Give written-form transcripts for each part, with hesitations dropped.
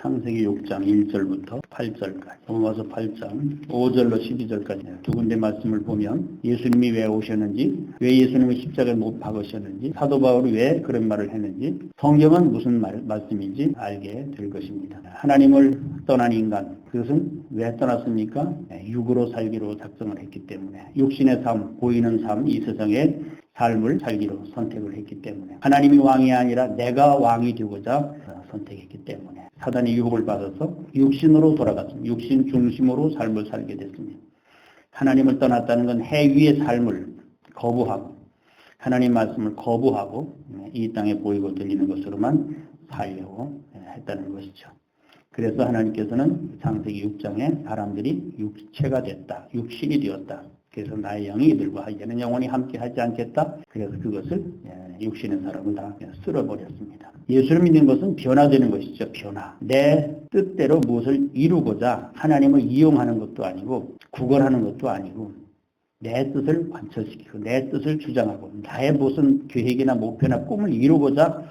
창세기 6장 1절부터 8절까지 넘어가서 8장 5절로 12절까지 두 군데 말씀을 보면 예수님이 왜 오셨는지, 왜 예수님을 십자가에 못 박으셨는지, 사도 바울이 왜 그런 말을 했는지, 성경은 무슨 말씀인지 알게 될 것입니다. 하나님을 떠난 인간, 그것은 왜 떠났습니까? 육으로 살기로 작정을 했기 때문에, 육신의 삶, 보이는 삶, 이 세상에 삶을 살기로 선택을 했기 때문에, 하나님이 왕이 아니라 내가 왕이 되고자 선택했기 때문에 사단의 유혹을 받아서 육신으로 돌아갔습니다. 육신 중심으로 삶을 살게 됐습니다. 하나님을 떠났다는 건 해 위의 삶을 거부하고 하나님 말씀을 거부하고 이 땅에 보이고 들리는 것으로만 살려고 했다는 것이죠. 그래서 하나님께서는 창세기 6장에 사람들이 육체가 됐다, 육신이 되었다. 그래서 나의 영이 이들과 이제는 영원히 함께 하지 않겠다. 그래서 그것을 육신의 사람을 다 쓸어버렸습니다. 예수를 믿는 것은 변화되는 것이죠. 변화. 내 뜻대로 무엇을 이루고자 하나님을 이용하는 것도 아니고 구걸하는 것도 아니고 내 뜻을 관철시키고 내 뜻을 주장하고 나의 무슨 계획이나 목표나 꿈을 이루고자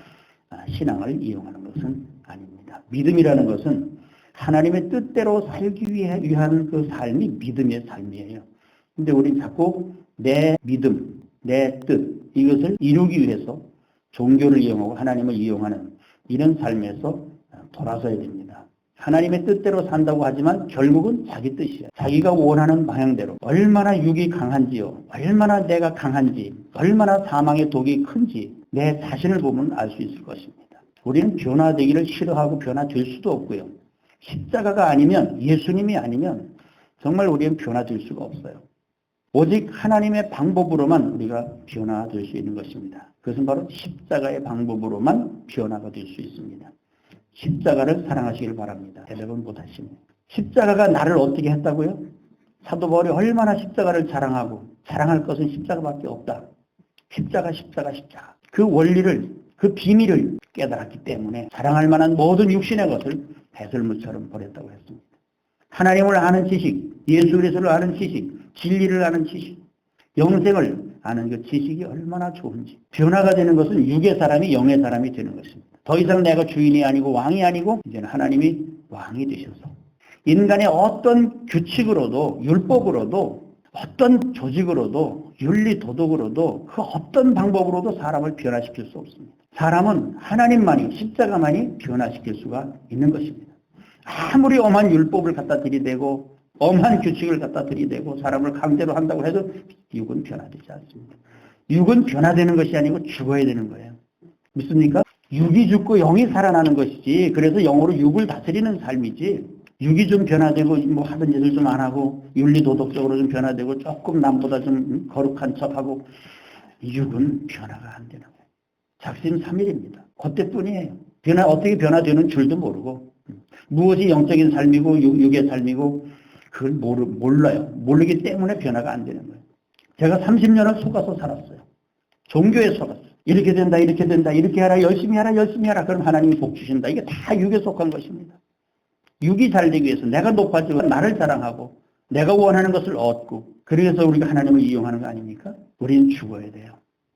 신앙을 이용하는 것은 아닙니다. 믿음이라는 것은 하나님의 뜻대로 살기 위한 그 삶이 믿음의 삶이에요. 근데 우리는 자꾸 내 믿음, 내 뜻, 이것을 이루기 위해서 종교를 이용하고 하나님을 이용하는 이런 삶에서 돌아서야 됩니다. 하나님의 뜻대로 산다고 하지만 결국은 자기 뜻이야. 자기가 원하는 방향대로 얼마나 육이 강한지요, 얼마나 내가 강한지, 얼마나 사망의 독이 큰지 내 자신을 보면 알 수 있을 것입니다. 우리는 변화되기를 싫어하고 변화될 수도 없고요. 십자가가 아니면, 예수님이 아니면 정말 우리는 변화될 수가 없어요. 오직 하나님의 방법으로만 우리가 변화될 수 있는 것입니다. 그것은 바로 십자가의 방법으로만 변화가 될 수 있습니다. 십자가를 사랑하시길 바랍니다. 대답은 못하십니다. 십자가가 나를 어떻게 했다고요? 사도 바울이 얼마나 십자가를 자랑하고 자랑할 것은 십자가밖에 없다. 십자가. 그 원리를, 그 비밀을 깨달았기 때문에 자랑할 만한 모든 육신의 것을 배설물처럼 버렸다고 했습니다. 하나님을 아는 지식, 예수 그리스도를 아는 지식, 진리를 아는 지식, 영생을 아는 그 지식이 얼마나 좋은지. 변화가 되는 것은 육의 사람이 영의 사람이 되는 것입니다. 더 이상 내가 주인이 아니고 왕이 아니고 이제는 하나님이 왕이 되셔서 인간의 어떤 규칙으로도 율법으로도 어떤 조직으로도 윤리 도덕으로도 그 어떤 방법으로도 사람을 변화시킬 수 없습니다. 사람은 하나님만이, 십자가만이 변화시킬 수가 있는 것입니다. 아무리 엄한 율법을 갖다 들이대고 엄한 규칙을 갖다 들이대고 사람을 강제로 한다고 해도 육은 변화되지 않습니다. 육은 변화되는 것이 아니고 죽어야 되는 거예요. 믿습니까? 육이 죽고 영이 살아나는 것이지, 그래서 영으로 육을 다스리는 삶이지, 육이 좀 변화되고 뭐 하던 짓을 좀 안 하고 윤리 도덕적으로 좀 변화되고 조금 남보다 좀 거룩한 척하고, 육은 변화가 안 되는 거예요. 작심삼일입니다. 그때뿐이에요. 어떻게 변화되는 줄도 모르고 무엇이 영적인 삶이고 육의 삶이고 그걸 몰라요. 모르기 때문에 변화가 안 되는 거예요. 제가 30년을 속아서 살았어요. 종교에 속았어요. 이렇게 된다, 이렇게 된다, 이렇게 하라, 열심히 하라, 열심히 하라. 그럼 하나님이 복 주신다. 이게 다 육에 속한 것입니다. 육이 잘 되기 위해서 내가 높아지고 나를 자랑하고 내가 원하는 것을 얻고, 그래서 우리가 하나님을 이용하는 거 아닙니까? 우리는 죽어야 돼요.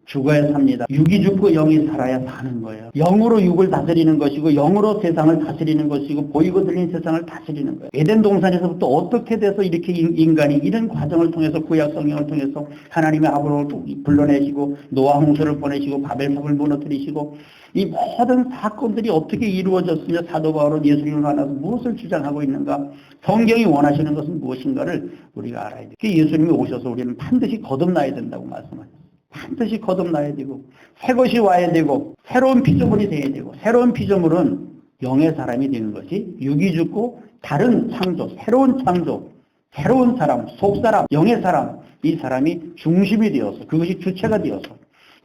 죽어야 삽니다. 육이 죽고 영이 살아야 사는 거예요. 영으로 육을 다스리는 것이고 영으로 세상을 다스리는 것이고 보이고 들리는 세상을 다스리는 거예요. 에덴 동산에서부터 어떻게 돼서 이렇게 인간이 이런 과정을 통해서 구약 성경을 통해서 하나님의 아브라함을 불러내시고 노아 홍수를 보내시고 바벨탑을 무너뜨리시고 이 모든 사건들이 어떻게 이루어졌으며 사도 바울은 예수님을 만나서 무엇을 주장하고 있는가, 성경이 원하시는 것은 무엇인가를 우리가 알아야 돼요. 예수님이 오셔서 우리는 반드시 거듭나야 된다고 말씀하셨어요. 반드시 거듭나야 되고 새 것이 와야 되고 새로운 피조물이 돼야 되고, 새로운 피조물은 영의 사람이 되는 것이, 육이 죽고 다른 창조, 새로운 창조, 새로운 사람, 속사람, 영의 사람, 이 사람이 중심이 되어서, 그것이 주체가 되어서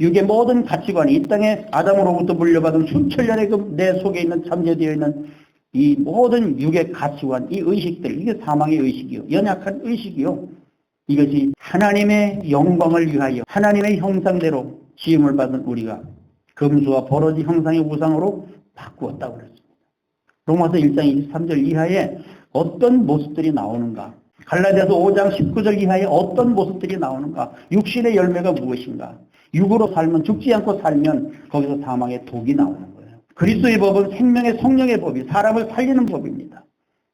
육의 모든 가치관이 이 땅에 아담으로부터 물려받은 수천년의 내 속에 있는 잠재되어 있는 이 모든 육의 가치관, 이 의식들, 이게 사망의 의식이요, 연약한 의식이요, 이것이 하나님의 영광을 위하여 하나님의 형상대로 지음을 받은 우리가 금수와 버러지 형상의 우상으로 바꾸었다고 그랬습니다. 로마서 1장 23절 이하에 어떤 모습들이 나오는가, 갈라디아서 5장 19절 이하에 어떤 모습들이 나오는가, 육신의 열매가 무엇인가, 육으로 살면, 죽지 않고 살면 거기서 사망의 독이 나오는 거예요. 그리스도의 법은 생명의 성령의 법이 사람을 살리는 법입니다.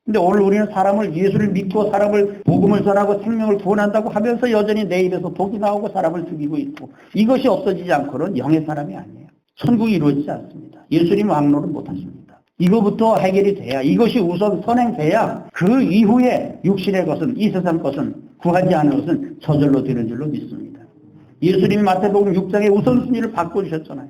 근데 오늘 우리는 사람을 예수를 믿고 사람을 복음을 전하고 생명을 구원한다고 하면서 여전히 내 입에서 독이 나오고 사람을 죽이고 있고 이것이 없어지지 않고는 영의 사람이 아니에요. 천국이 이루어지지 않습니다. 예수님 왕노를 못하십니다. 이거부터 해결이 돼야 이것이 우선 선행돼야 그 이후에 육신의 것은 이 세상 것은 구하지 않은 것은 저절로 되는 줄로 믿습니다. 예수님이 마태복음 6장에 우선순위를 바꿔주셨잖아요.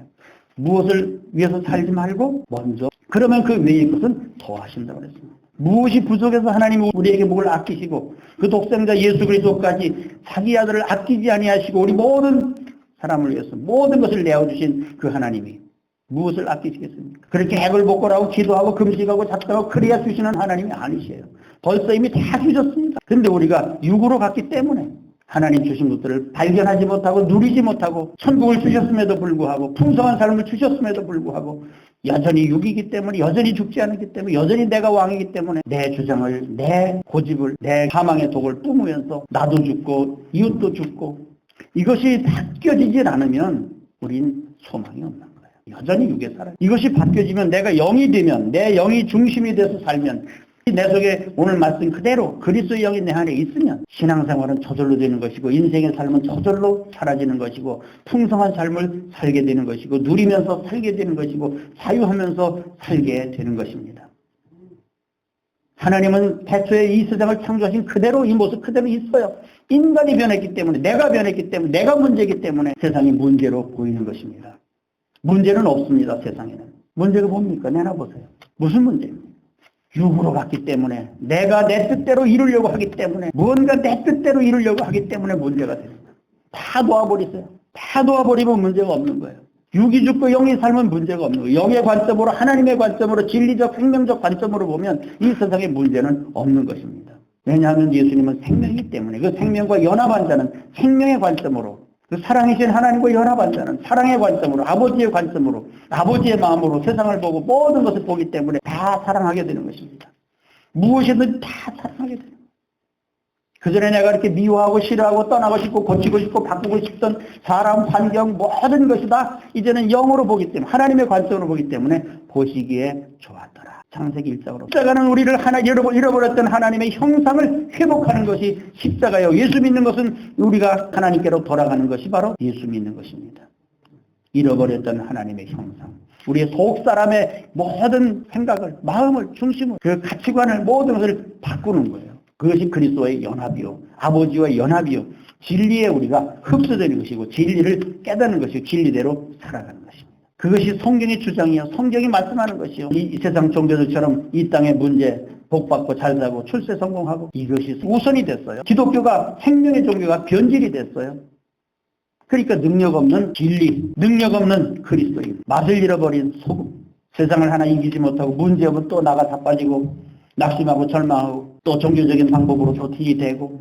무엇을 위해서 살지 말고 먼저 그러면 그 외의 것은 더하신다고 그랬습니다. 무엇이 부족해서 하나님이 우리에게 뭘 아끼시고 그 독생자 예수 그리스도까지 자기 아들을 아끼지 아니하시고 우리 모든 사람을 위해서 모든 것을 내어주신 그 하나님이 무엇을 아끼시겠습니까? 그렇게 해골복골하고 기도하고 금식하고 작정하고 그래야 주시는 하나님이 아니세요. 벌써 이미 다 주셨습니다. 근데 우리가 육으로 갔기 때문에 하나님 주신 것들을 발견하지 못하고 누리지 못하고 천국을 주셨음에도 불구하고 풍성한 삶을 주셨음에도 불구하고 여전히 육이기 때문에 여전히 죽지 않기 때문에 여전히 내가 왕이기 때문에 내 주장을 내 고집을 내 사망의 독을 뿜으면서 나도 죽고 이웃도 죽고 이것이 바뀌어지질 않으면 우린 소망이 없는 거예요. 여전히 육에 살아요. 이것이 바뀌어지면 내가 영이 되면 내 영이 중심이 돼서 살면 내 속에 오늘 말씀 그대로 그리스도의 영이 내 안에 있으면 신앙생활은 저절로 되는 것이고 인생의 삶은 저절로 사라지는 것이고 풍성한 삶을 살게 되는 것이고 누리면서 살게 되는 것이고 자유하면서 살게 되는 것입니다. 하나님은 태초에 이 세상을 창조하신 그대로 이 모습 그대로 있어요. 인간이 변했기 때문에 내가 변했기 때문에 내가 문제이기 때문에 세상이 문제로 보이는 것입니다. 문제는 없습니다. 세상에는. 문제가 뭡니까? 내놔보세요. 무슨 문제입니까? 육으로 갔기 때문에 내가 내 뜻대로 이루려고 하기 때문에 무언가 내 뜻대로 이루려고 하기 때문에 문제가 됩니다. 다 놓아버리세요. 다 놓아버리면 문제가 없는 거예요. 육이 죽고 영이 살면 문제가 없는 거예요. 영의 관점으로 하나님의 관점으로 진리적 생명적 관점으로 보면 이 세상에 문제는 없는 것입니다. 왜냐하면 예수님은 생명이기 때문에 그 생명과 연합한 자는 생명의 관점으로 그 사랑이신 하나님과 연합한 자는 사랑의 관점으로 아버지의 관점으로 아버지의 마음으로 세상을 보고 모든 것을 보기 때문에 다 사랑하게 되는 것입니다. 무엇이든 다 사랑하게 되는 거예요. 그전에 내가 이렇게 미워하고 싫어하고 떠나고 싶고 고치고 싶고 바꾸고 싶던 사람, 환경 모든 것이 다 이제는 영으로 보기 때문에 하나님의 관점으로 보기 때문에 보시기에 좋았더라. 창세기 1장으로 십자가는 우리를 하나 잃어버렸던 하나님의 형상을 회복하는 것이 십자가요. 예수 믿는 것은 우리가 하나님께로 돌아가는 것이 바로 예수 믿는 것입니다. 잃어버렸던 하나님의 형상, 우리의 속사람의 모든 생각을 마음을 중심으로 그 가치관을 모든 것을 바꾸는 거예요. 그것이 그리스도의 연합이요 아버지와 연합이요 진리에 우리가 흡수되는 것이고 진리를 깨닫는 것이고 진리대로 살아가는 것입니다. 그것이 성경의 주장이요 성경이 말씀하는 것이요 이 세상 종교들처럼 이 땅의 문제 복받고 잘 살고 출세 성공하고 이것이 우선이 됐어요. 기독교가 생명의 종교가 변질이 됐어요. 그러니까 능력 없는 진리, 능력 없는 그리스도인, 맛을 잃어버린 소금, 세상을 하나 이기지 못하고 문제 오면 또 나가 다 빠지고 낙심하고 절망하고 또 종교적인 방법으로 도티이 되고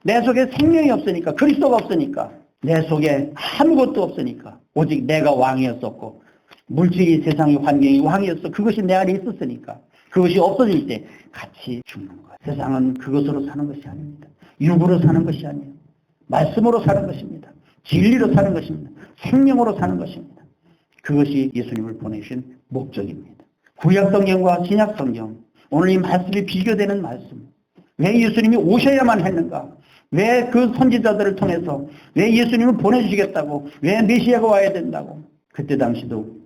내 속에 생명이 없으니까 그리스도가 없으니까 내 속에 아무것도 없으니까 오직 내가 왕이었었고 물질이 세상의 환경이 왕이었어 그것이 내 안에 있었으니까 그것이 없어질 때 같이 죽는 거예요. 세상은 그것으로 사는 것이 아닙니다. 육으로 사는 것이 아니에요. 말씀으로 사는 것입니다. 진리로 사는 것입니다. 생명으로 사는 것입니다. 그것이 예수님을 보내신 목적입니다. 구약성경과 신약성경 오늘 이 말씀이 비교되는 말씀 왜 예수님이 오셔야만 했는가 왜 그 선지자들을 통해서 왜 예수님을 보내주시겠다고 왜 메시아가 와야 된다고 그때 당시도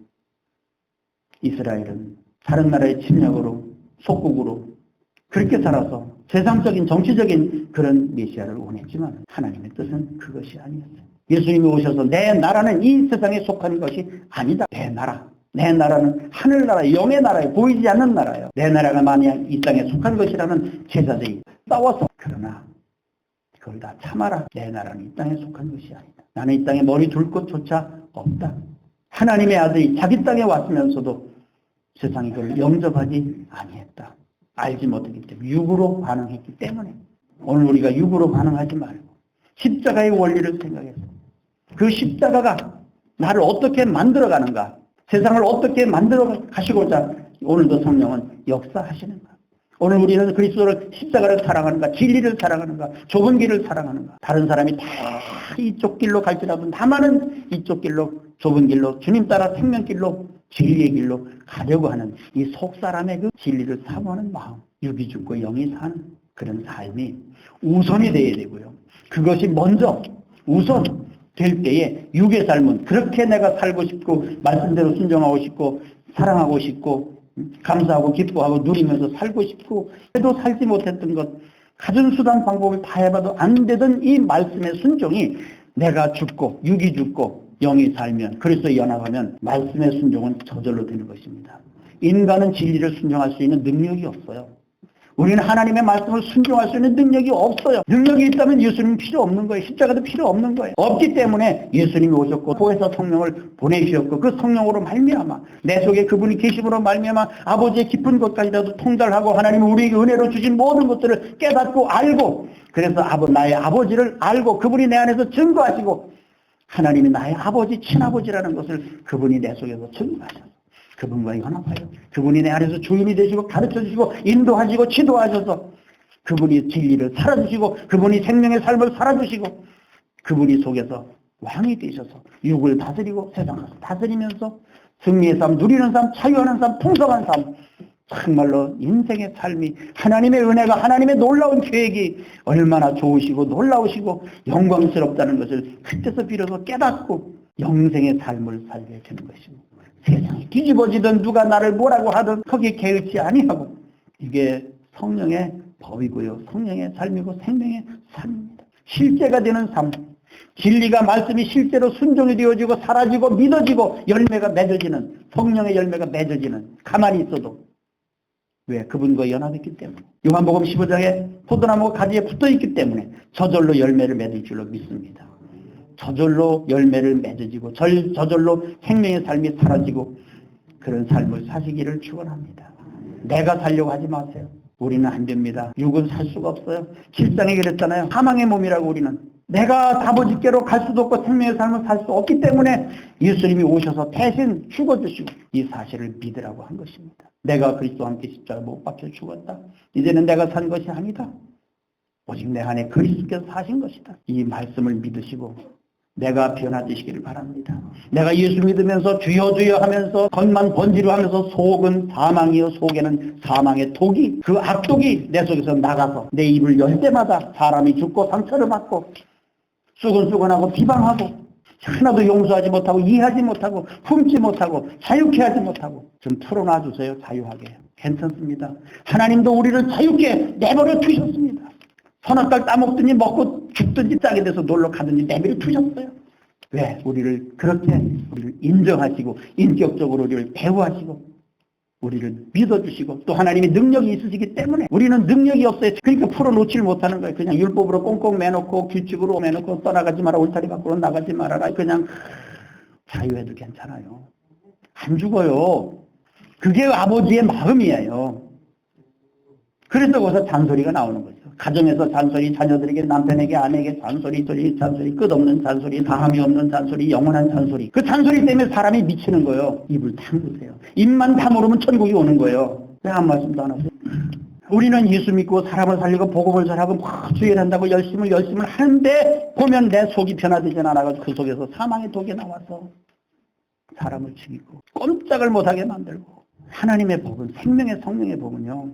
이스라엘은 다른 나라의 침략으로 속국으로 그렇게 살아서 세상적인 정치적인 그런 메시아를 원했지만 하나님의 뜻은 그것이 아니었어요. 예수님이 오셔서 내 나라는 이 세상에 속한 것이 아니다. 내 나라. 내 나라는 하늘나라, 영의 나라에 보이지 않는 나라예요. 내 나라가 만약 이 땅에 속한 것이라면 제자들이 싸워서 그러나 그걸 다 참아라. 내 나라는 이 땅에 속한 것이 아니다. 나는 이 땅에 머리 둘 곳조차 없다. 하나님의 아들이 자기 땅에 왔으면서도 세상이 그걸 영접하지 아니했다. 알지 못했기 때문에 육으로 반응했기 때문에 오늘 우리가 육으로 반응하지 말고 십자가의 원리를 생각해서 그 십자가가 나를 어떻게 만들어가는가 세상을 어떻게 만들어 가시고자 오늘도 성령은 역사하시는가 오늘 우리는 그리스도를 십자가를 사랑하는가 진리를 사랑하는가 좁은 길을 사랑하는가 다른 사람이 다 이쪽 길로 갈지라도 나만은 이쪽 길로 좁은 길로 주님 따라 생명길로 진리의 길로 가려고 하는 이 속사람의 그 진리를 사모하는 마음, 육이 죽고 영이 사는 그런 삶이 우선이 되어야 되고요. 그것이 먼저 우선 될 때에 육의 삶은 그렇게 내가 살고 싶고 말씀대로 순종하고 싶고 사랑하고 싶고 감사하고 기뻐하고 누리면서 살고 싶고 해도 살지 못했던 것, 가진 수단 방법을 다 해봐도 안 되던 이 말씀의 순종이 내가 죽고 육이 죽고 영이 살면, 그리스도에 연합하면 말씀의 순종은 저절로 되는 것입니다. 인간은 진리를 순종할 수 있는 능력이 없어요. 우리는 하나님의 말씀을 순종할 수 있는 능력이 없어요. 능력이 있다면 예수님이 필요 없는 거예요. 십자가도 필요 없는 거예요. 없기 때문에 예수님이 오셨고 보혜사 성령을 보내주셨고 그 성령으로 말미암아 내 속에 그분이 계심으로 말미암아 아버지의 깊은 것까지라도 통달하고 하나님은 우리에게 은혜로 주신 모든 것들을 깨닫고 알고, 그래서 나의 아버지를 알고 그분이 내 안에서 증거하시고 하나님이 나의 아버지 친아버지라는 것을 그분이 내 속에서 증거하셨어요. 그분과 연합하여 그분이 내 안에서 주인이 되시고 가르쳐주시고 인도하시고 지도하셔서 그분이 진리를 살아주시고 그분이 생명의 삶을 살아주시고 그분이 속에서 왕이 되셔서 육을 다스리고 세상을 다스리면서 승리의 삶, 누리는 삶, 자유하는 삶, 풍성한 삶, 정말로 인생의 삶이 하나님의 은혜가 하나님의 놀라운 계획이 얼마나 좋으시고 놀라우시고 영광스럽다는 것을 그때서 비로소 깨닫고 영생의 삶을 살게 되는 것입니다. 세상이 뒤집어지든 누가 나를 뭐라고 하든 거기에 개의치 아니하고, 이게 성령의 법이고요. 성령의 삶이고 생명의 삶입니다. 실제가 되는 삶, 진리가 말씀이 실제로 순종이 되어지고 사라지고 믿어지고 열매가 맺어지는, 성령의 열매가 맺어지는, 가만히 있어도. 왜? 그분과 연합했기 때문에. 요한복음 15장에 포도나무 가지에 붙어있기 때문에 저절로 열매를 맺을 줄로 믿습니다. 저절로 열매를 맺어지고 저절로 생명의 삶이 사라지고 그런 삶을 사시기를 축원합니다. 내가 살려고 하지 마세요. 우리는 안 됩니다. 육은 살 수가 없어요. 7장에 그랬잖아요. 사망의 몸이라고. 우리는 내가 아버지께로 갈 수도 없고 생명의 삶을 살 수 없기 때문에 예수님이 오셔서 대신 죽어주시고 이 사실을 믿으라고 한 것입니다. 내가 그리스도와 함께 십자가 못 박혀 죽었다. 이제는 내가 산 것이 아니다. 오직 내 안에 그리스도께서 사신 것이다. 이 말씀을 믿으시고 내가 변화되시기를 바랍니다. 내가 예수 믿으면서 주여 주여 하면서 겉만 번지르 하면서 속은 사망이요 속에는 사망의 독이, 그 악독이 내 속에서 나가서 내 입을 열 때마다 사람이 죽고 상처를 받고 수근수근하고 비방하고 하나도 용서하지 못하고 이해하지 못하고 품지 못하고 자유케 하지 못하고 좀 풀어놔 주세요. 자유하게. 괜찮습니다. 하나님도 우리를 자유케 내버려 두셨습니다. 선악과를 따먹든지 먹고 죽든지 짝이 돼서 놀러 가든지 내버려 두셨어요. 왜? 우리를 그렇게 우리를 인정하시고 인격적으로 우리를 대우하시고 우리를 믿어주시고 또 하나님의 능력이 있으시기 때문에. 우리는 능력이 없어요. 그러니까 풀어놓지를 못하는 거예요. 그냥 율법으로 꽁꽁 매놓고 규칙으로 매놓고 떠나가지 마라, 울타리 밖으로 나가지 말아라. 그냥 자유해도 괜찮아요. 안 죽어요. 그게 아버지의 마음이에요. 그래서 거기서 잔소리가 나오는 거죠. 가정에서 잔소리, 자녀들에게, 남편에게, 아내에게 잔소리, 끝없는 잔소리, 다함이 없는 잔소리, 영원한 잔소리. 그 잔소리 때문에 사람이 미치는 거예요. 입을 다물으세요. 입만 다물으면 천국이 오는 거예요. 왜 한 말씀도 안 하세요? 우리는 예수 믿고 사람을 살리고 복음을 전하고 주일한다고 열심을 하는데 보면 내 속이 변화되지 않아가지고 그 속에서 사망의 독이 나와서 사람을 죽이고 꼼짝을 못하게 만들고. 하나님의 법은, 생명의 성령의 법은요,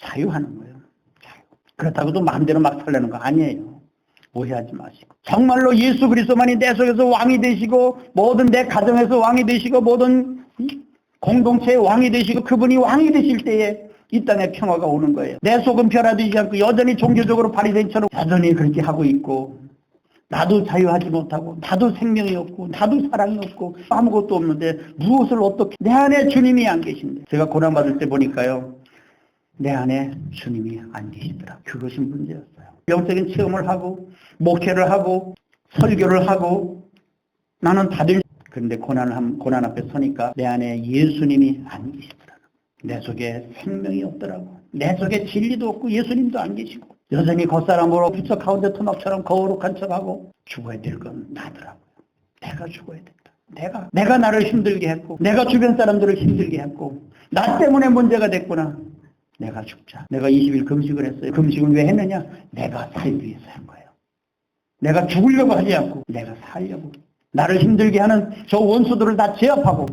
자유하는 거예요. 자유. 그렇다고 또 마음대로 막 살려는 거 아니에요. 오해하지 마시고. 정말로 예수 그리스도만이 내 속에서 왕이 되시고 모든 내 가정에서 왕이 되시고 모든 공동체의 왕이 되시고 그분이 왕이 되실 때에 이 땅에 평화가 오는 거예요. 내 속은 변화되지 않고 여전히 종교적으로 바리새인처럼 여전히 그렇게 하고 있고 나도 자유하지 못하고 나도 생명이 없고 나도 사랑이 없고 아무것도 없는데 무엇을 어떻게. 내 안에 주님이 안 계신데. 제가 고난받을 때 보니까요, 내 안에 주님이 안 계시더라. 그것이 문제였어요. 영적인 체험을 하고 목회를 하고 설교를 하고 나는 다들, 그런데 고난 앞에 서니까 내 안에 예수님이 안 계시더라. 내 속에 생명이 없더라고. 내 속에 진리도 없고 예수님도 안 계시고 여전히 겉사람으로 부처 가운데 토막처럼 거룩한 척하고 죽어야 될 건 나더라고요. 내가 죽어야 된다. 내가 나를 힘들게 했고 내가 주변 사람들을 힘들게 했고 나 때문에 문제가 됐구나. 내가 죽자. 내가 20일 금식을 했어요. 금식을 왜 했느냐? 내가 살기 위해서 한 거예요. 내가 죽으려고 하지 않고 내가 살려고. 나를 힘들게 하는 저 원수들을 다 제압하고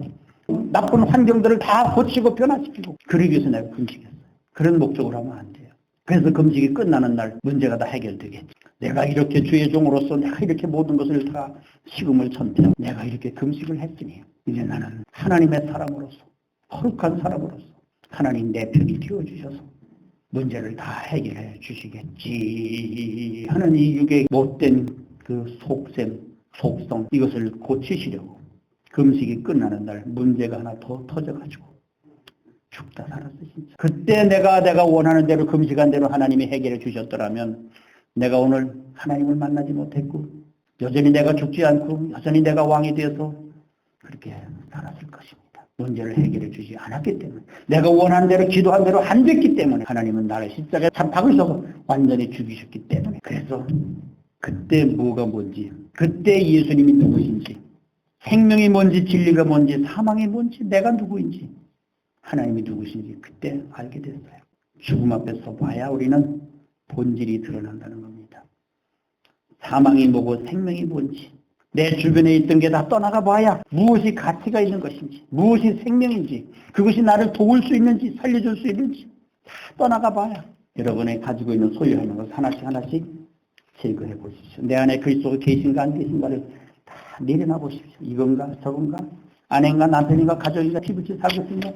나쁜 환경들을 다 고치고 변화시키고 그러기 위해서 내가 금식했어요. 그런 목적으로 하면 안 돼요. 그래서 금식이 끝나는 날 문제가 다 해결되겠죠. 내가 이렇게 주의 종으로서 내가 이렇게 모든 것을 다 식음을 천대하고 내가 이렇게 금식을 했으니 이제 나는 하나님의 사람으로서 거룩한 사람으로서 하나님 내 편이 되어주셔서 문제를 다 해결해 주시겠지 하는 이 육의 못된 그 속성 이것을 고치시려고 금식이 끝나는 날 문제가 하나 더 터져가지고 죽다 살았어 진짜. 그때 내가 원하는 대로 금식한 대로 하나님이 해결해 주셨더라면 내가 오늘 하나님을 만나지 못했고 여전히 내가 죽지 않고 여전히 내가 왕이 되어서 그렇게 살았을 것입니다. 문제를 해결해 주지 않았기 때문에 내가 원하는 대로 기도한 대로 안 됐기 때문에 하나님은 나를 십자가에 박으셔서 완전히 죽이셨기 때문에 그래서 그때 뭐가 뭔지 그때 예수님이 누구신지 생명이 뭔지 진리가 뭔지 사망이 뭔지 내가 누구인지 하나님이 누구신지 그때 알게 됐어요. 죽음 앞에 서봐야 우리는 본질이 드러난다는 겁니다. 사망이 뭐고 생명이 뭔지 내 주변에 있던 게 다 떠나가 봐야 무엇이 가치가 있는 것인지 무엇이 생명인지 그것이 나를 도울 수 있는지 살려줄 수 있는지 다 떠나가 봐야 여러분이 가지고 있는 소유하는 것 하나씩 제거해 보십시오. 내 안에 그리스도가 계신가 안 계신가를 다 내려놔 보십시오. 이건가 저건가 아내인가 남편인가 가족인가 피부치 사고인가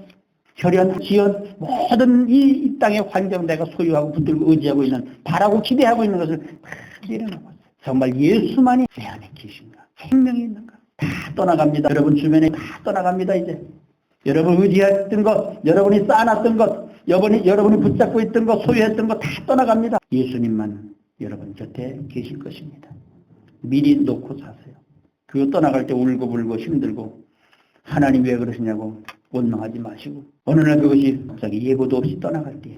혈연, 지연 모든 이 땅의 환경 내가 소유하고 붙들고 의지하고 있는 바라고 기대하고 있는 것을 다 내려놔 보세요. 정말 예수만이 내 안에 계신가 생명이 있는가 다 떠나갑니다. 여러분 주변에 다 떠나갑니다. 이제 여러분 의지했던 것 여러분이 쌓아놨던 것 여러분이 붙잡고 있던 것 소유했던 것 다 떠나갑니다. 예수님만 여러분 곁에 계실 것입니다. 미리 놓고 사세요. 그거 떠나갈 때 울고불고 힘들고 하나님 왜 그러시냐고 원망하지 마시고 어느 날 그것이 갑자기 예고도 없이 떠나갈 때에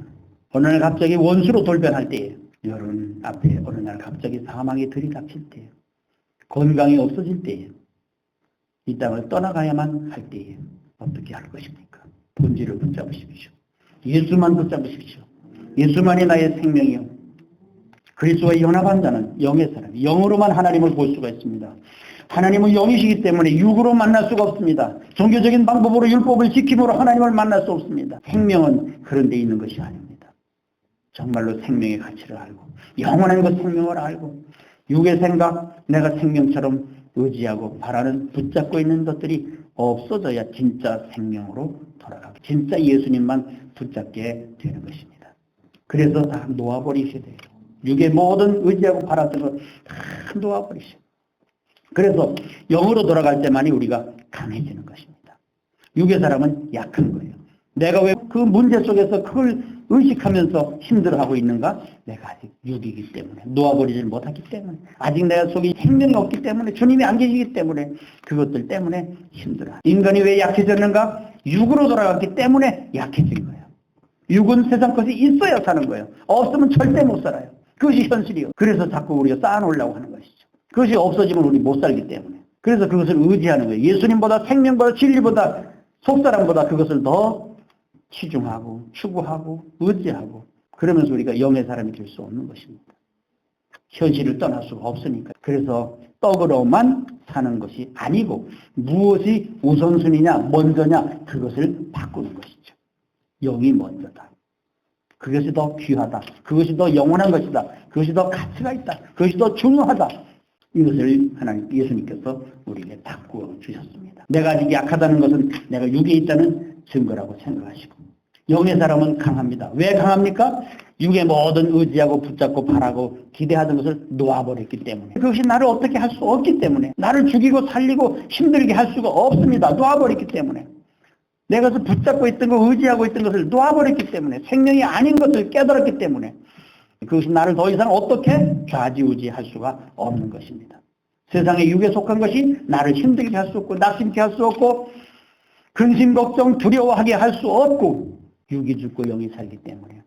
어느 날 갑자기 원수로 돌변할 때에 여러분 앞에 어느 날 갑자기 사망이 들이닥칠 때에 건강이 없어질 때에 이 땅을 떠나가야만 할 때에 어떻게 할 것입니까? 본질을 붙잡으십시오. 예수만 붙잡으십시오. 예수만이 나의 생명이요. 그리스도와 연합한 자는 영의 사람, 영으로만 하나님을 볼 수가 있습니다. 하나님은 영이시기 때문에 육으로 만날 수가 없습니다. 종교적인 방법으로 율법을 지킴으로 하나님을 만날 수 없습니다. 생명은 그런 데 있는 것이 아닙니다. 정말로 생명의 가치를 알고 영원한 것 생명을 알고 육의 생각, 내가 생명처럼 의지하고 바라는 붙잡고 있는 것들이 없어져야 진짜 생명으로 돌아가고 진짜 예수님만 붙잡게 되는 것입니다. 그래서 다 놓아버리셔야 돼요. 육의 모든 의지하고 바랐던 것 다 놓아버리셔야 돼요. 그래서 영으로 돌아갈 때만이 우리가 강해지는 것입니다. 육의 사람은 약한 거예요. 내가 왜 그 문제 속에서 그걸 의식하면서 힘들어하고 있는가? 내가 아직 육이기 때문에 놓아버리지 못하기 때문에 아직 내가 속에 생명이 없기 때문에 주님이 안 계시기 때문에 그것들 때문에 힘들어. 인간이 왜 약해졌는가? 육으로 돌아갔기 때문에 약해진 거예요. 육은 세상 것이 있어야 사는 거예요. 없으면 절대 못 살아요. 그것이 현실이요. 그래서 자꾸 우리가 쌓아놓으려고 하는 것이죠. 그것이 없어지면 우리 못 살기 때문에. 그래서 그것을 의지하는 거예요. 예수님보다 생명보다 진리보다 속사람보다 그것을 더 치중하고 추구하고 의지하고 그러면서 우리가 영의 사람이 될 수 없는 것입니다. 현실을 떠날 수가 없으니까. 그래서 떡으로만 사는 것이 아니고 무엇이 우선순위냐 먼저냐 그것을 바꾸는 것이죠. 영이 먼저다. 그것이 더 귀하다. 그것이 더 영원한 것이다. 그것이 더 가치가 있다. 그것이 더 중요하다. 이것을 하나님 예수님께서 우리에게 바꾸어 주셨습니다. 내가 아직 약하다는 것은 내가 육에 있다는 증거라고 생각하시고 영의 사람은 강합니다. 왜 강합니까? 육의 모든 의지하고 붙잡고 바라고 기대하던 것을 놓아버렸기 때문에 그것이 나를 어떻게 할 수 없기 때문에 나를 죽이고 살리고 힘들게 할 수가 없습니다. 놓아버렸기 때문에 내가 붙잡고 있던 거 의지하고 있던 것을 놓아버렸기 때문에 생명이 아닌 것을 깨달았기 때문에 그것이 나를 더 이상 어떻게 좌지우지할 수가 없는 것입니다. 세상에 육에 속한 것이 나를 힘들게 할 수 없고 낙심케 할 수 없고 근심 걱정 두려워하게 할 수 없고 육이 죽고 영이 살기 때문에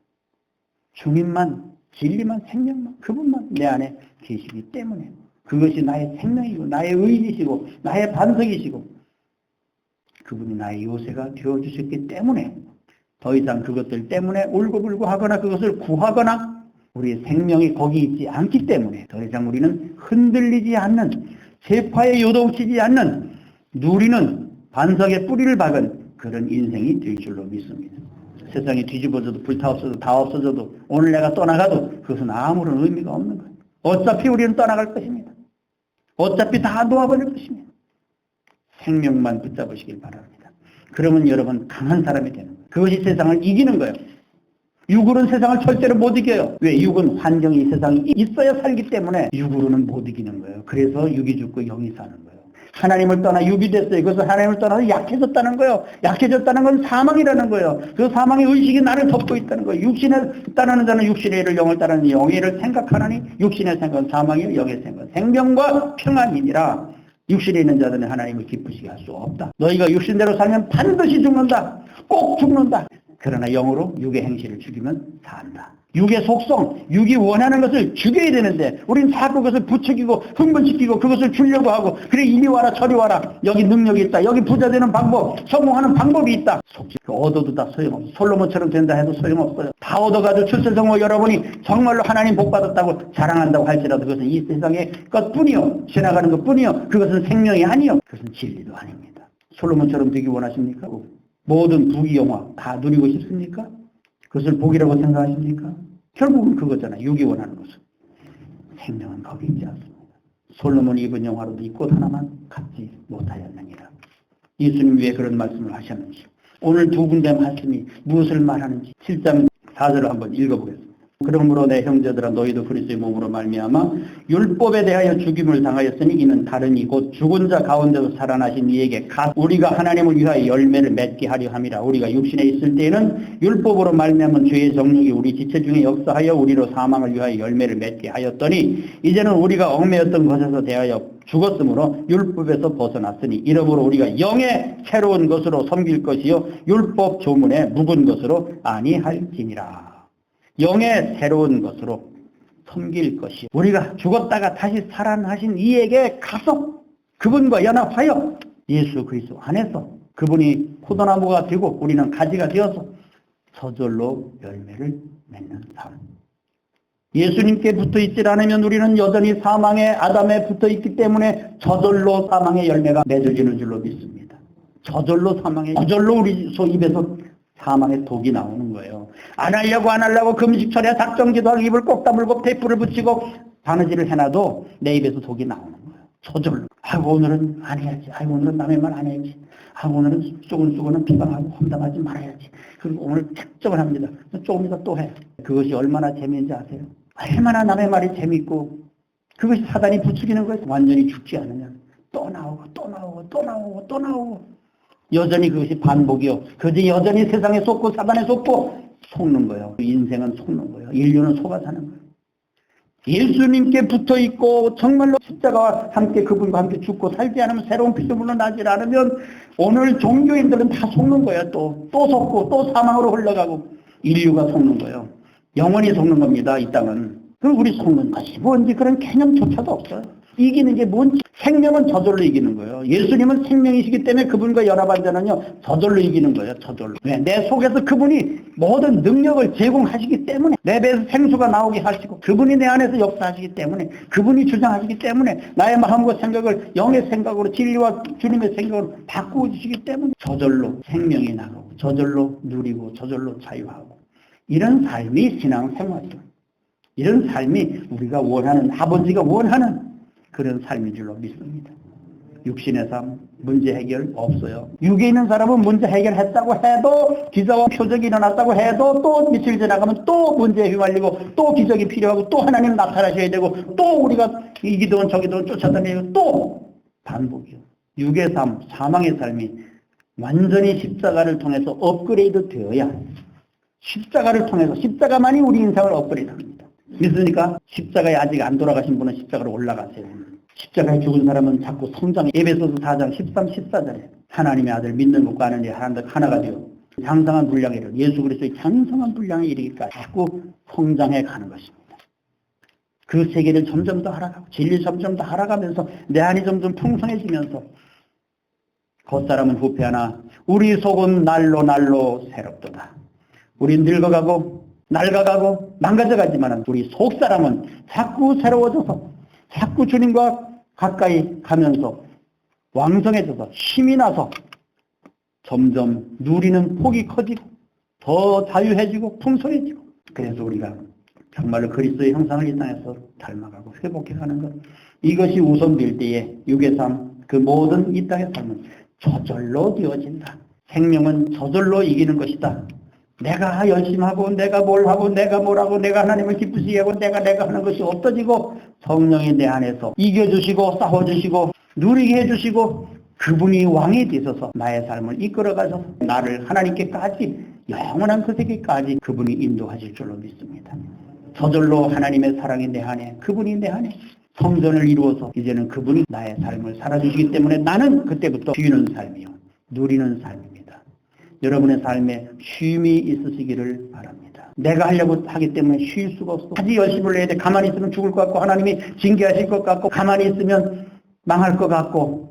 주님만 진리만 생명만 그분만 내 안에 계시기 때문에 그것이 나의 생명이고 나의 의지시고 나의 반석이시고 그분이 나의 요새가 되어주셨기 때문에 더 이상 그것들 때문에 울고불고 하거나 그것을 구하거나 우리의 생명이 거기 있지 않기 때문에 더 이상 우리는 흔들리지 않는 세파에 요동치지 않는 누리는 반석에 뿌리를 박은 그런 인생이 될 줄로 믿습니다. 세상이 뒤집어져도 불타없어도 다 없어져도 오늘 내가 떠나가도 그것은 아무런 의미가 없는 거예요. 어차피 우리는 떠나갈 것입니다. 어차피 다 놓아버릴 것입니다. 생명만 붙잡으시길 바랍니다. 그러면 여러분 강한 사람이 되는 거예요. 그것이 세상을 이기는 거예요. 육으로는 세상을 절대로 못 이겨요. 왜? 육은 환경이 세상에 있어야 살기 때문에 육으로는 못 이기는 거예요. 그래서 육이 죽고 영이 사는 거예요. 하나님을 떠나 육이 됐어요. 그래서 하나님을 떠나서 약해졌다는 거예요. 약해졌다는 건 사망이라는 거예요. 그 사망의 의식이 나를 덮고 있다는 거예요. 육신을 따르는 자는 육신의 일을, 영을 따르는 영의 일을 생각하나니 육신의 생각은 사망이요 영의 생각은 생명과 평안이니라. 육신에 있는 자들은 하나님을 기쁘시게 할 수 없다. 너희가 육신대로 살면 반드시 죽는다. 꼭 죽는다. 그러나 영으로 육의 행실을 죽이면 산다. 육의 속성, 육이 원하는 것을 죽여야 되는데 우리는 자꾸 그것을 부추기고 흥분시키고 그것을 주려고 하고 그래 이리 와라 저리 와라. 여기 능력이 있다. 여기 부자 되는 방법, 성공하는 방법이 있다. 속지 얻어도 다 소용없어. 솔로몬처럼 된다 해도 소용없어요. 다 얻어가지고 출세성공 여러분이 정말로 하나님 복 받았다고 자랑한다고 할지라도 그것은 이 세상의 것뿐이요. 지나가는 것뿐이요. 그것은 생명이 아니요. 그것은 진리도 아닙니다. 솔로몬처럼 되기 원하십니까? 모든 부귀 영화 다 누리고 싶습니까? 그것을 복이라고 생각하십니까? 결국은 그거잖아요. 육이 원하는 것은. 생명은 거기 있지 않습니다. 솔로몬이 입은 영화로도 이 꽃 하나만 갖지 못하였느니라. 예수님 왜 그런 말씀을 하셨는지, 오늘 두 군데 말씀이 무엇을 말하는지 7장 4절을 한번 읽어보겠습니다. 그러므로 내 형제들아 너희도 그리스도의 몸으로 말미암아 율법에 대하여 죽임을 당하였으니 이는 다른 이 곧 죽은 자 가운데서 살아나신 이에게 우리가 하나님을 위하여 열매를 맺게 하려 함이라. 우리가 육신에 있을 때에는 율법으로 말미암은 죄의 정욕이 우리 지체 중에 역사하여 우리로 사망을 위하여 열매를 맺게 하였더니 이제는 우리가 얽매였던 것에서 대하여 죽었으므로 율법에서 벗어났으니 이러므로 우리가 영의 새로운 것으로 섬길 것이요 율법 조문에 묵은 것으로 아니할지니라. 영의 새로운 것으로 섬길 것이 우리가 죽었다가 다시 살아나신 이에게 가서 그분과 연합하여 예수 그리스도 안에서 그분이 포도나무가 되고 우리는 가지가 되어서 저절로 열매를 맺는 삶. 예수님께 붙어있지 않으면 우리는 여전히 사망의 아담에 붙어있기 때문에 저절로 사망의 열매가 맺어지는 줄로 믿습니다. 저절로 우리 입에서 사망의 독이 나오는 거예요. 안 하려고 금식철에 작정기도하고 입을 꼭 다물고 테이프를 붙이고 바느질을 해놔도 내 입에서 독이 나오는 거예요. 저절로. 오늘은 안 해야지. 오늘은 남의 말 안 해야지. 오늘은 조금은 비방하고 험담하지 말아야지. 그리고 오늘 책정을 합니다. 조금 이따 또 해. 그것이 얼마나 재미있는지 아세요? 얼마나 남의 말이 재미있고 그것이 사단이 부추기는 거예요. 완전히 죽지 않으면 또 나오고 여전히 그것이 반복이요. 그것이 여전히 세상에 속고 사단에 속고 속는 거예요. 인생은 속는 거예요. 인류는 속아 사는 거예요. 예수님께 붙어있고 정말로 십자가와 함께 그분과 함께 죽고 살지 않으면 새로운 피조물로 나지 않으면 오늘 종교인들은 다 속는 거예요. 또 속고 또 사망으로 흘러가고 인류가 속는 거예요. 영원히 속는 겁니다. 이 땅은. 그리고 우리 속는 것이 뭔지 그런 개념조차도 없어요. 이기는 게 뭔지. 생명은 저절로 이기는 거예요. 예수님은 생명이시기 때문에 그분과 연합한 자는요 저절로 이기는 거예요. 저절로. 왜? 내 속에서 그분이 모든 능력을 제공하시기 때문에 내 배에서 생수가 나오게 하시고 그분이 내 안에서 역사하시기 때문에 그분이 주장하시기 때문에 나의 마음과 생각을 영의 생각으로 진리와 주님의 생각으로 바꾸어 주시기 때문에 저절로 생명이 나가고 저절로 누리고 저절로 자유하고 이런 삶이 신앙생활이에요. 이런 삶이 우리가 원하는 아버지가 원하는 그런 삶인 줄로 믿습니다. 육신의 삶, 문제 해결 없어요. 육에 있는 사람은 문제 해결했다고 해도 기사와 표적이 일어났다고 해도 또 며칠 지나가면 또 문제에 휘말리고 또 기적이 필요하고 또 하나님 나타나셔야 되고 또 우리가 이 기도원 저 기도원 쫓아다니고 또 반복이요. 육의 삶, 사망의 삶이 완전히 십자가를 통해서 업그레이드 되어야 십자가를 통해서 십자가만이 우리 인생을 업그레이드합니다. 믿으니까 십자가에 아직 안 돌아가신 분은 십자가로 올라가세요. 십자가에 죽은 사람은 자꾸 성장. 에베소서 4장 13, 14절에 하나님의 아들 믿는 것과 아는 일 하나가 되어 장성한 분량에 이르러 예수 그리스도의 장성한 분량에 이르기까지 자꾸 성장해 가는 것입니다. 그 세계를 점점 더 알아가고 진리 점점 더 알아가면서 내 안이 점점 풍성해지면서 겉사람은 후패하나 우리 속은 날로 새롭도다. 우리 늙어가고 낡아가고 망가져가지만 우리 속사람은 자꾸 새로워져서 자꾸 주님과 가까이 가면서 왕성해져서 힘이 나서 점점 누리는 폭이 커지고 더 자유해지고 풍성해지고, 그래서 우리가 정말로 그리스도의 형상을 이 땅에서 닮아가고 회복해가는 것, 이것이 우선될 때에 육의 삶, 그 모든 이 땅의 삶은 저절로 되어진다. 생명은 저절로 이기는 것이다. 내가 열심히 하고 내가 뭘 하고 내가 뭘 하고 내가 하나님을 기쁘시게 하고 내가 하는 것이 없어지고, 성령이 내 안에서 이겨주시고 싸워주시고 누리게 해주시고 그분이 왕이 되셔서 나의 삶을 이끌어가서 나를 하나님께까지, 영원한 그 세계까지 그분이 인도하실 줄로 믿습니다. 저절로 하나님의 사랑이 내 안에, 그분이 내 안에 성전을 이루어서 이제는 그분이 나의 삶을 살아주시기 때문에 나는 그때부터 쉬는 삶이요, 누리는 삶입니다. 여러분의 삶에 쉼이 있으시기를 바랍니다. 내가 하려고 하기 때문에 쉴 수가 없어. 아주 열심을 내야 돼. 가만히 있으면 죽을 것 같고 하나님이 징계하실 것 같고 가만히 있으면 망할 것 같고,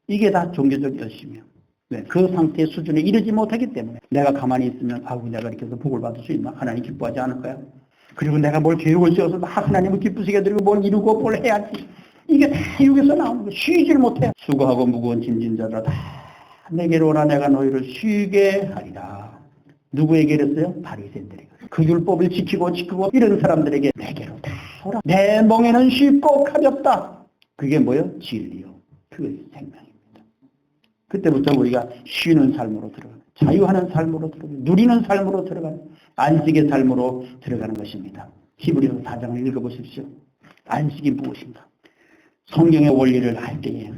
이게 다 종교적 열심이에요. 왜? 그 상태의 수준에 이르지 못하기 때문에. 내가 가만히 있으면 아우 내가 이렇게 해서 복을 받을 수 있나? 하나님 기뻐하지 않을까요? 그리고 내가 뭘 계획을 세워서 막 하나님을 기쁘시게 드리고 뭘 이루고 뭘 해야지. 이게 다 육에서 나오는 거예요. 쉬지를 못해요. 수고하고 무거운 짐진 자들아 다 내게로 오라, 내가 너희를 쉬게 하리라. 누구에게 이랬어요? 바리새인들에게. 그 율법을 지키고 이런 사람들에게 내게로 다 오라. 내 멍에는 쉽고 가볍다. 그게 뭐예요? 진리요. 그것이 생명입니다. 그때부터 우리가 쉬는 삶으로 들어가는, 자유하는 삶으로 들어가는, 누리는 삶으로 들어가는, 안식의 삶으로 들어가는 것입니다. 히브리서 4장을 읽어보십시오. 안식이 무엇인가? 성경의 원리를 알 때에,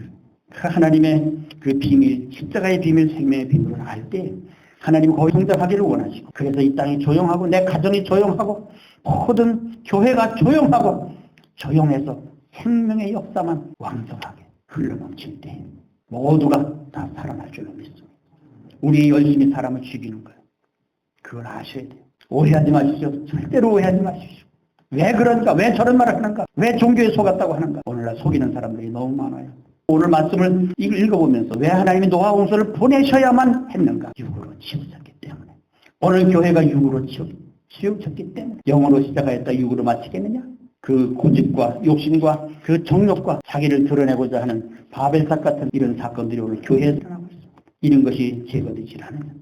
하나님의 그 비밀, 십자가의 비밀, 생명의 비밀을 알 때에 하나님은 거기 성장하기를 원하시고, 그래서 이 땅이 조용하고 내 가정이 조용하고 모든 교회가 조용하고 조용해서 생명의 역사만 왕성하게 흘러넘칠 때 모두가 다 살아날 줄로 믿습니다. 우리 열심히 사람을 죽이는 거예요. 그걸 아셔야 돼요. 오해하지 마십시오. 절대로 오해하지 마십시오. 왜 그런가? 왜 저런 말을 하는가? 왜 종교에 속았다고 하는가? 오늘날 속이는 사람들이 너무 많아요. 오늘 말씀을 읽어보면서 왜 하나님이 노아 홍수를 보내셔야만 했는가? 육으로 치우쳤기 때문에. 오늘 교회가 육으로 치우쳤기 때문에. 영으로 시작하였다 육으로 마치겠느냐? 그 고집과 욕심과 그 정욕과 자기를 드러내고자 하는 바벨탑 같은 이런 사건들이 오늘 교회에 일어나고 있습니다. 이런 것이 제거되지 않으면,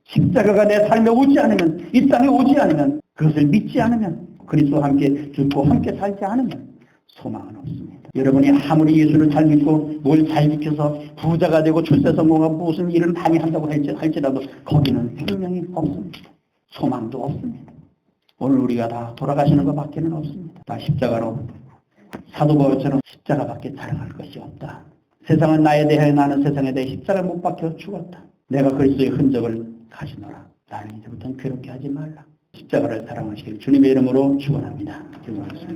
십자가가 내 삶에 오지 않으면, 이 땅에 오지 않으면, 그것을 믿지 않으면, 그리스도와 함께 죽고 함께 살지 않으면 소망은 없습니다. 여러분이 아무리 예수를 잘 믿고 뭘 잘 지켜서 부자가 되고 출세 성공하고 무슨 일을 많이 한다고 할지라도 거기는 생명이 없습니다. 소망도 없습니다. 오늘 우리가 다 돌아가시는 것밖에는 없습니다. 다 십자가로, 사도 바울처럼 십자가밖에 자랑할 것이 없다. 세상은 나에 대하여, 나는 세상에 대해 십자가를 못 박혀 죽었다. 내가 그리스도의 흔적을 가지노라. 나는 이제부터는 괴롭게 하지 말라. 십자가를 사랑하시길 주님의 이름으로 축원합니다. 기도하겠습니다.